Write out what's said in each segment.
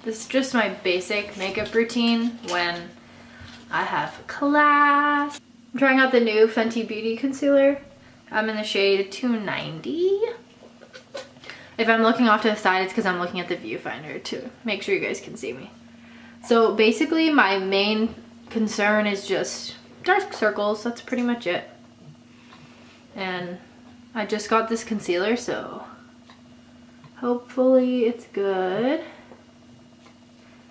This is just my basic makeup routine when I have class. I'm trying out the new Fenty Beauty concealer. I'm in the shade 290. If I'm looking off to the side, it's because I'm looking at the viewfinder to make sure you guys can see me. So basically my main concern is just dark circles. That's pretty much it. And I just got this concealer, so hopefully it's good.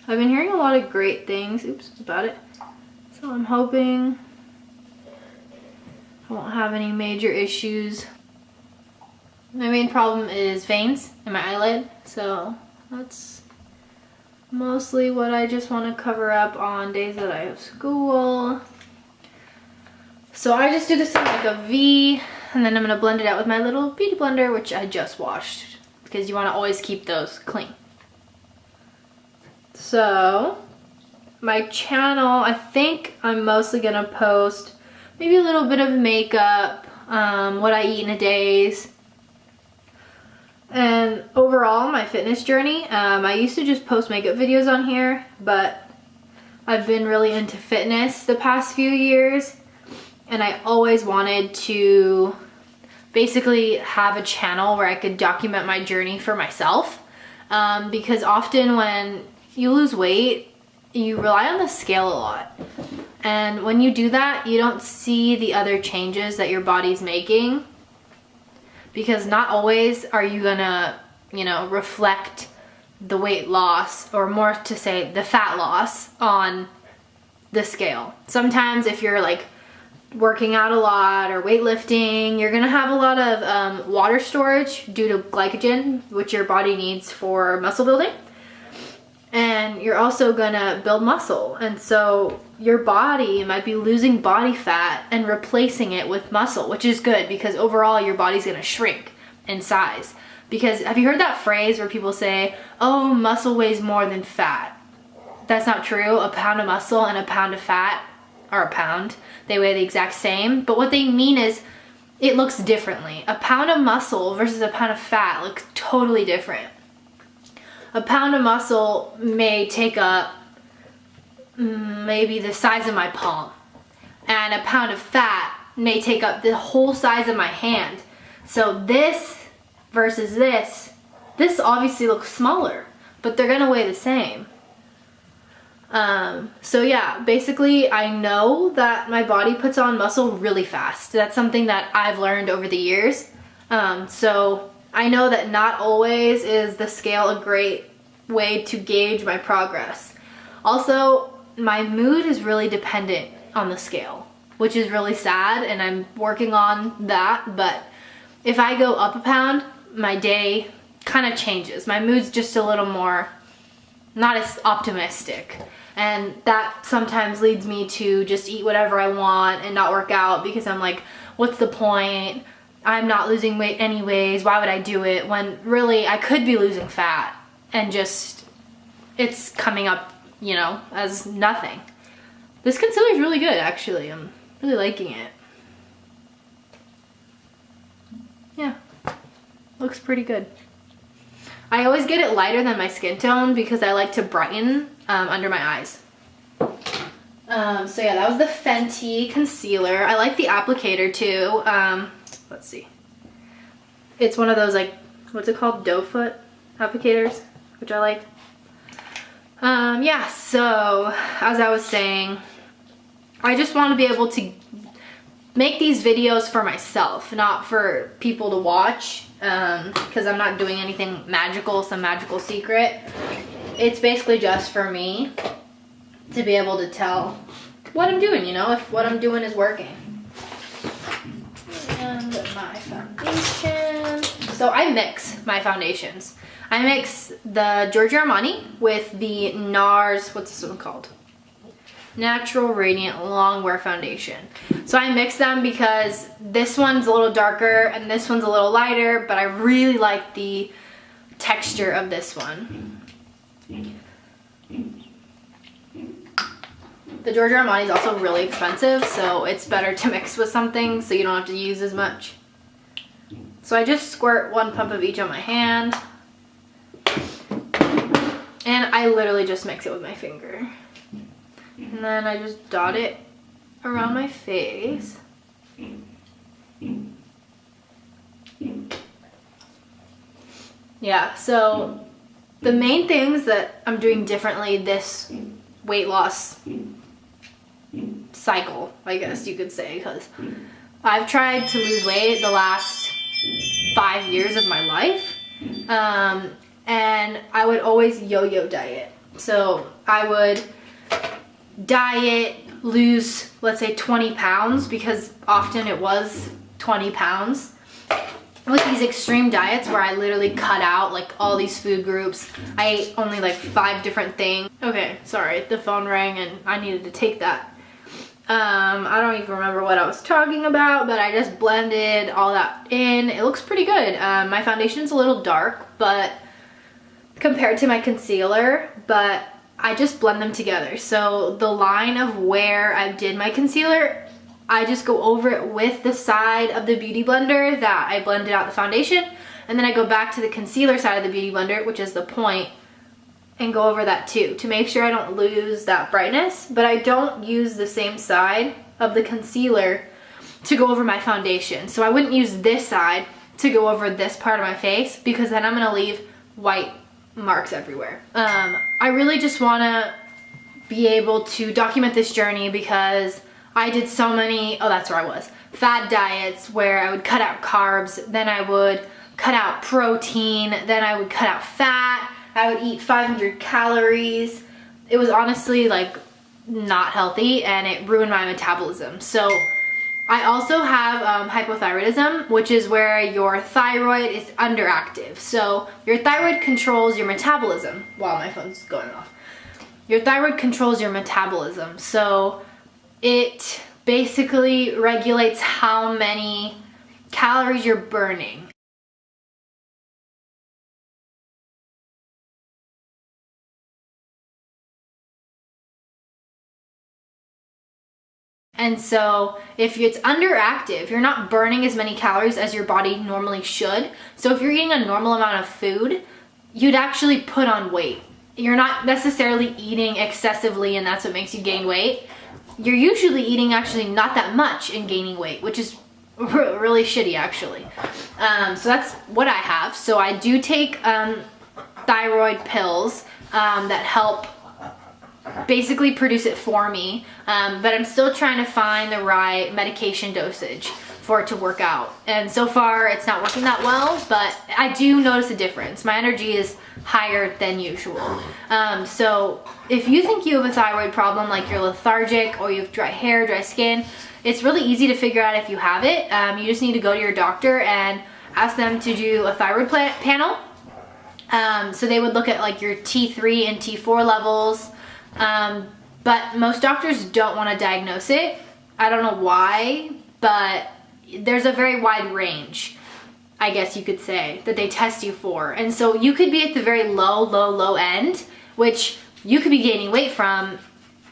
I've been hearing a lot of great things, about it. So I'm hoping I won't have any major issues. My main problem is veins in my eyelid, so that's mostly what I just want to cover up on days that I have school. So I just do this in like a V, and then I'm going to blend it out with my little beauty blender, which I just washed, because you want to always keep those clean. So my channel, I think I'm mostly going to post maybe a little bit of makeup, what I eat in a days, and overall my fitness journey. I used to just post makeup videos on here, but I've been really into fitness the past few years, and I always wanted to basically have a channel where I could document my journey for myself, because often when you lose weight, you rely on the scale a lot. And when you do that, you don't see the other changes that your body's making, because not always are you gonna, you know, reflect the weight loss, or more to say the fat loss, on the scale. Sometimes if you're like working out a lot or weightlifting, you're gonna have a lot of water storage due to glycogen, which your body needs for muscle building. And you're also gonna build muscle, and so your body might be losing body fat and replacing it with muscle, which is good because overall your body's gonna shrink in size. Because have you heard that phrase where people say, oh, muscle weighs more than fat? That's not true. A pound of muscle and a pound of fat are a pound. They weigh the exact same, but what they mean is it looks differently. A pound of muscle versus a pound of fat look totally different. A pound of muscle may take up maybe the size of my palm, and a pound of fat may take up the whole size of my hand. So this versus this obviously looks smaller, but they're gonna weigh the same. So yeah, basically I know that my body puts on muscle really fast. That's something that I've learned over the years. So I know that not always is the scale a great way to gauge my progress. Also, my mood is really dependent on the scale, which is really sad, and I'm working on that. But if I go up a pound, my day kind of changes. My mood's just a little more not as optimistic, and that sometimes leads me to just eat whatever I want and not work out, because I'm like, what's the point? I'm not losing weight anyways, why would I do it, when really I could be losing fat and just it's coming up, you know, as nothing. This concealer is really good, actually. I'm really liking it. Yeah, looks pretty good. I always get it lighter than my skin tone because I like to brighten under my eyes. So yeah, that was the Fenty concealer. I like the applicator too. Let's see. It's one of those, like, what's it called? Doe foot applicators, which I like. Yeah, so as I was saying, I just want to be able to make these videos for myself, not for people to watch, because I'm not doing anything magical, some magical secret. It's basically just for me to be able to tell what I'm doing, you know, if what I'm doing is working. And my foundation. So I mix my foundations. I mix the Giorgio Armani with the NARS, what's this one called? Natural Radiant Longwear Foundation. So I mix them because this one's a little darker and this one's a little lighter, but I really like the texture of this one. The Giorgio Armani is also really expensive, so it's better to mix with something so you don't have to use as much. So I just squirt one pump of each on my hand. And I literally just mix it with my finger. And then I just dot it around my face. Yeah, so the main things that I'm doing differently this weight loss cycle, I guess you could say, because I've tried to lose weight the last 5 years of my life, and I would always yo-yo diet. So I would diet, lose, let's say 20 pounds, because often it was 20 pounds, with these extreme diets where I literally cut out like all these food groups. I ate only like 5 different things. Okay, sorry, the phone rang and I needed to take that. I don't even remember what I was talking about, but I just blended all that in. It looks pretty good. My foundation's a little dark, but compared to my concealer, but I just blend them together. So the line of where I did my concealer, I just go over it with the side of the beauty blender that I blended out the foundation, and then I go back to the concealer side of the beauty blender, which is the point, and go over that too to make sure I don't lose that brightness. But I don't use the same side of the concealer to go over my foundation. So I wouldn't use this side to go over this part of my face, because then I'm gonna leave white marks everywhere. I really just wanna be able to document this journey, because I did so many, oh that's where I was, fad diets where I would cut out carbs, then I would cut out protein, then I would cut out fat, I would eat 500 calories. It was honestly like not healthy, and it ruined my metabolism. So I also have hypothyroidism, which is where your thyroid is underactive. So your thyroid controls your metabolism. Wow, my phone's going off. Your thyroid controls your metabolism. So it basically regulates how many calories you're burning. And so if it's underactive, you're not burning as many calories as your body normally should. So if you're eating a normal amount of food, you'd actually put on weight. You're not necessarily eating excessively, and that's what makes you gain weight. You're usually eating actually not that much and gaining weight, which is really shitty actually. So that's what I have. So I do take thyroid pills that help basically produce it for me, but I'm still trying to find the right medication dosage for it to work out. And so far it's not working that well, but I do notice a difference. My energy is higher than usual. So if you think you have a thyroid problem, like you're lethargic or you have dry hair, dry skin, it's really easy to figure out if you have it. You just need to go to your doctor and ask them to do a thyroid panel. So they would look at like your T3 and T4 levels. But most doctors don't want to diagnose it. I don't know why, but there's a very wide range, I guess you could say, that they test you for. And so you could be at the very low end, which you could be gaining weight from,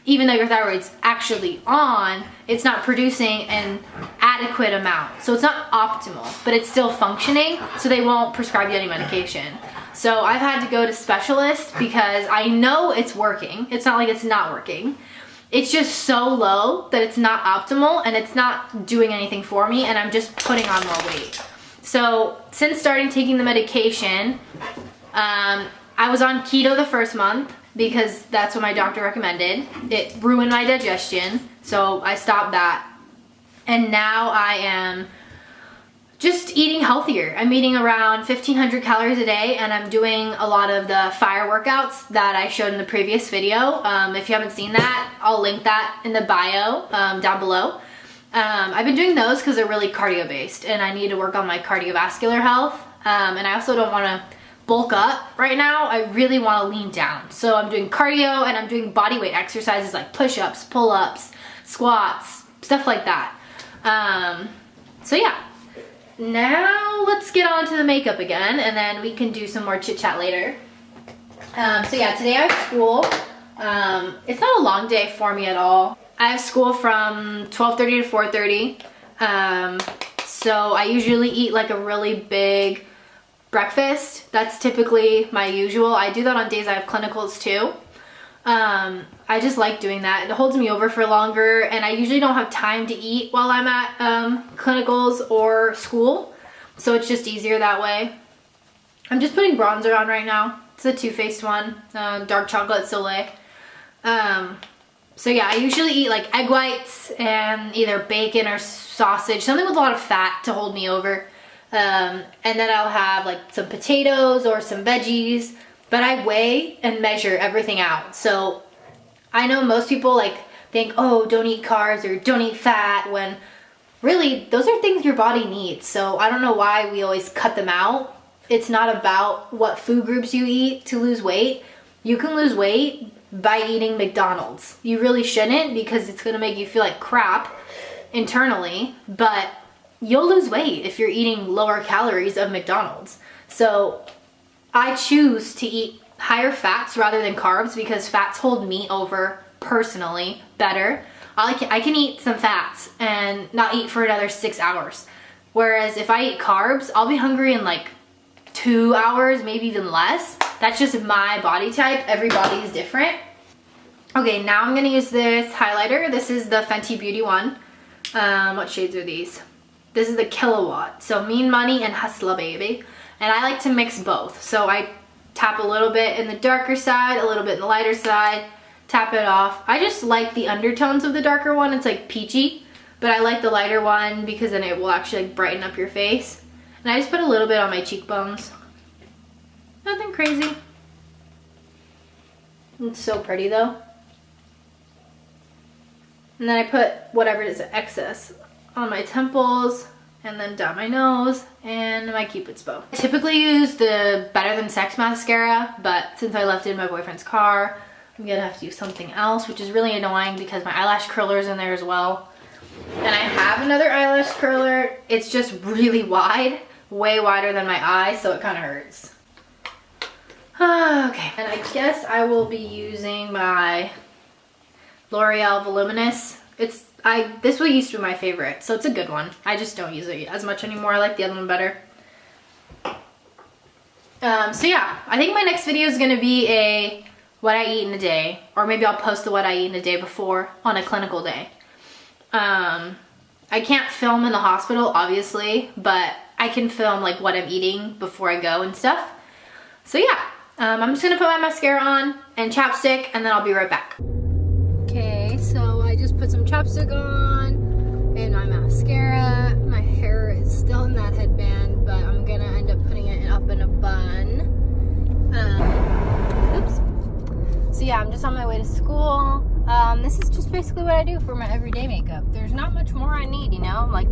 even though your thyroid's actually on, it's not producing an adequate amount. So it's not optimal, but it's still functioning, so they won't prescribe you any medication. So I've had to go to specialists because I know it's working. It's not like it's not working. It's just so low that it's not optimal, and it's not doing anything for me, and I'm just putting on more weight. So since starting taking the medication, I was on keto the first month because that's what my doctor recommended. It ruined my digestion, so I stopped that. And now I am just eating healthier. I'm eating around 1,500 calories a day, and I'm doing a lot of the fire workouts that I showed in the previous video. If you haven't seen that, I'll link that in the bio down below. I've been doing those because they're really cardio based, and I need to work on my cardiovascular health. And I also don't want to bulk up right now. I really want to lean down. So I'm doing cardio, and I'm doing body weight exercises like push-ups, pull-ups, squats, stuff like that. So yeah. Now let's get on to the makeup again, and then we can do some more chit chat later. So yeah, today I have school. It's not a long day for me at all. I have school from 12:30 to 4:30. So I usually eat like a really big breakfast. That's typically my usual. I do that on days I have clinicals too. I just like doing that. It holds me over for longer, and I usually don't have time to eat while I'm at clinicals or school, so it's just easier that way. I'm just putting bronzer on right now. It's a Too Faced one, dark chocolate Soleil. So yeah, I usually eat like egg whites and either bacon or sausage, something with a lot of fat to hold me over. And then I'll have like some potatoes or some veggies, but I weigh and measure everything out. So I know most people like think, oh, don't eat carbs or don't eat fat, when really those are things your body needs. So I don't know why we always cut them out. It's not about what food groups you eat to lose weight. You can lose weight by eating McDonald's. You really shouldn't, because it's gonna make you feel like crap internally, but you'll lose weight if you're eating lower calories of McDonald's. So I choose to eat higher fats rather than carbs, because fats hold me over personally better. I can eat some fats and not eat for another 6 hours. Whereas if I eat carbs, I'll be hungry in like 2 hours, maybe even less. That's just my body type. Every body is different. Okay, now I'm gonna use this highlighter. This is the Fenty Beauty one. What shades are these? This is the Kilowatt. So Mean Money and Hustla Baby. And I like to mix both. So I tap a little bit in the darker side, a little bit in the lighter side, tap it off. I just like the undertones of the darker one. It's like peachy, but I like the lighter one because then it will actually like brighten up your face. And I just put a little bit on my cheekbones. Nothing crazy. It's so pretty though. And then I put whatever is excess on my temples, and then down my nose and my Cupid's bow. I typically use the Better Than Sex mascara, but since I left it in my boyfriend's car, I'm gonna have to use something else, which is really annoying because my eyelash curler is in there as well. And I have another eyelash curler. It's just really wide, way wider than my eye, so it kind of hurts. Okay, and I guess I will be using my L'Oreal Voluminous. This one used to be my favorite, so it's a good one. I just don't use it as much anymore. I like the other one better. So yeah, I think my next video is gonna be a what I eat in a day, or maybe I'll post the what I eat in a day before on a clinical day. I can't film in the hospital, obviously, but I can film like what I'm eating before I go and stuff. So yeah, I'm just gonna put my mascara on and chapstick, and then I'll be right back. Okay, so I just put some chapstick on and my mascara. My hair is still in that headband, but I'm gonna end up putting it up in a bun. Oops. So yeah, I'm just on my way to school. This is just basically what I do for my everyday makeup. There's not much more I need, you know, like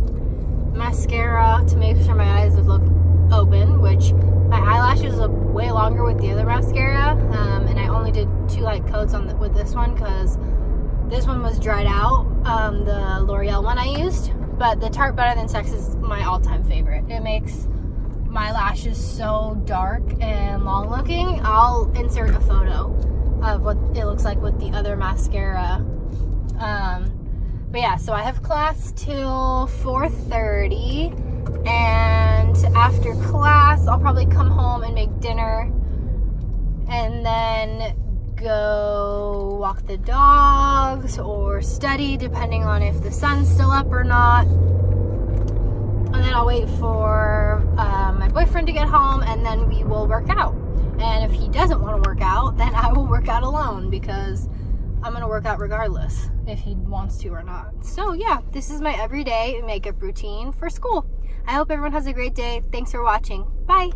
mascara to make sure my eyes look open, which my eyelashes look way longer with the other mascara, and I only did 2 light coats on with this one because this one was dried out, the L'Oreal one I used, but the Tarte Better Than Sex is my all-time favorite. It makes my lashes so dark and long looking. I'll insert a photo of what it looks like with the other mascara. But yeah, so I have class till 4:30, and after class I'll probably come home and make dinner and then go walk the dogs or study, depending on if the sun's still up or not. And then I'll wait for my boyfriend to get home, and then we will work out. And if he doesn't want to work out, then I will work out alone, because I'm gonna work out regardless if he wants to or not. So yeah, this is my everyday makeup routine for school. I hope everyone has a great day. Thanks for watching. Bye.